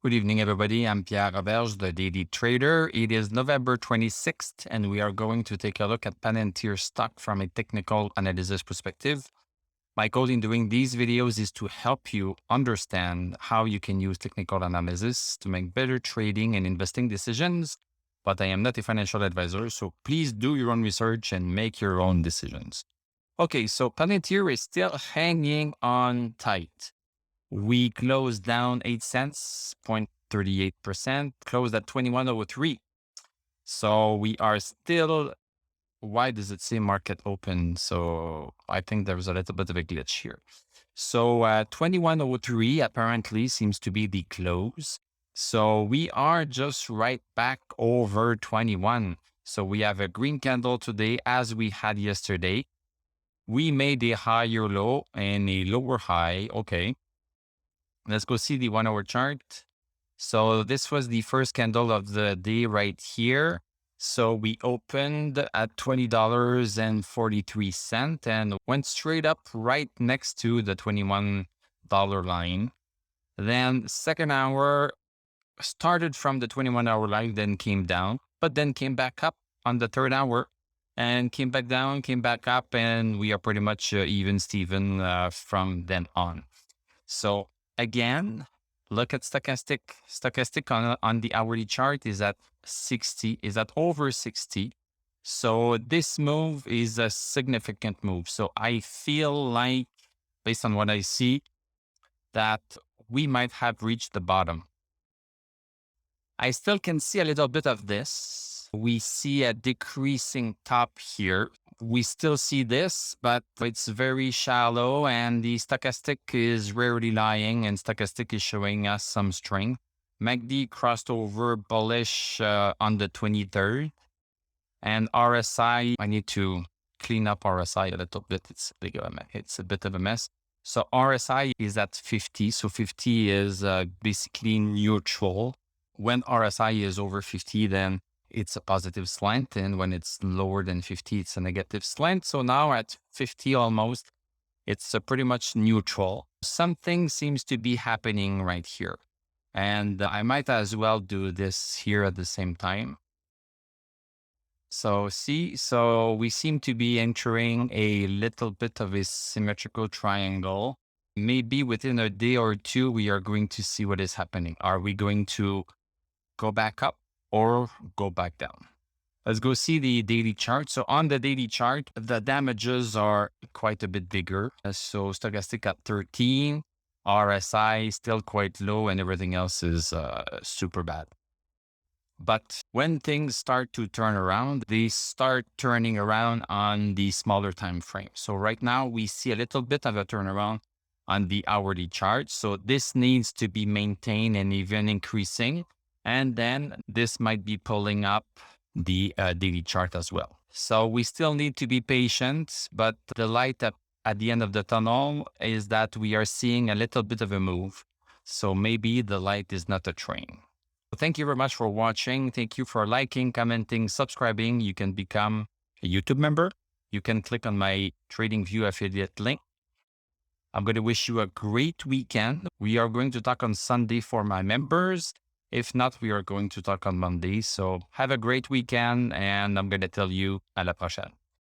Good evening, everybody. I'm Pierre Roberge, the Daily Trader. It is November 26th, and we are going to take a look at Palantir stock from a technical analysis perspective. My goal in doing these videos is to help you understand how you can use technical analysis to make better trading and investing decisions. But I am not a financial advisor, so please do your own research and make your own decisions. Okay, so Palantir is still hanging on tight. We closed down 8 cents, 0.38%, closed at 21.03. So we are still, why does it say market open? So I think there's a little bit of a glitch here. So 21.03 apparently seems to be the close. So we are just right back over 21. So we have a green candle today as we had yesterday. We made a higher low and a lower high. Okay. Let's go see the 1 hour chart. So this was the first candle of the day right here. So we opened at $20.43 and went straight up right next to the $21 line. Then second hour started from the 21-hour line, then came down, but then came back up on the third hour and came back down, came back up, and we are pretty much even Steven from then on. So again, look at stochastic. Stochastic on the hourly chart is at 60, is at over 60. So this move is a significant move. So I feel like, based on what I see, that we might have reached the bottom. I still can see a little bit of this. We see a decreasing top here. We still see this, but it's very shallow and the stochastic is rarely lying and stochastic is showing us some strength. MACD crossed over bullish on the 23rd and RSI, I need to clean up RSI a little bit. It's a bit of a mess. So RSI is at 50. So 50 is basically neutral. When RSI is over 50, then it's a positive slant. And when it's lower than 50, it's a negative slant. So now at 50 almost, it's pretty much neutral. Something seems to be happening right here. And I might as well do this here at the same time. So so we seem to be entering a little bit of a symmetrical triangle. Maybe within a day or two, we are going to see what is happening. Are we going to go back up or go back down? Let's go see the daily chart. So on the daily chart, the damages are quite a bit bigger. So stochastic at 13, RSI still quite low, and everything else is super bad. But when things start to turn around, they start turning around on the smaller time frame. So right now we see a little bit of a turnaround on the hourly chart. So this needs to be maintained and even increasing. And then this might be pulling up the daily chart as well. So we still need to be patient, but the light at the end of the tunnel is that we are seeing a little bit of a move. So maybe the light is not a train. Thank you very much for watching. Thank you for liking, commenting, subscribing. You can become a YouTube member. You can click on my TradingView affiliate link. I'm going to wish you a great weekend. We are going to talk on Sunday for my members. If not, we are going to talk on Monday. So have a great weekend, and I'm going to tell you à la prochaine.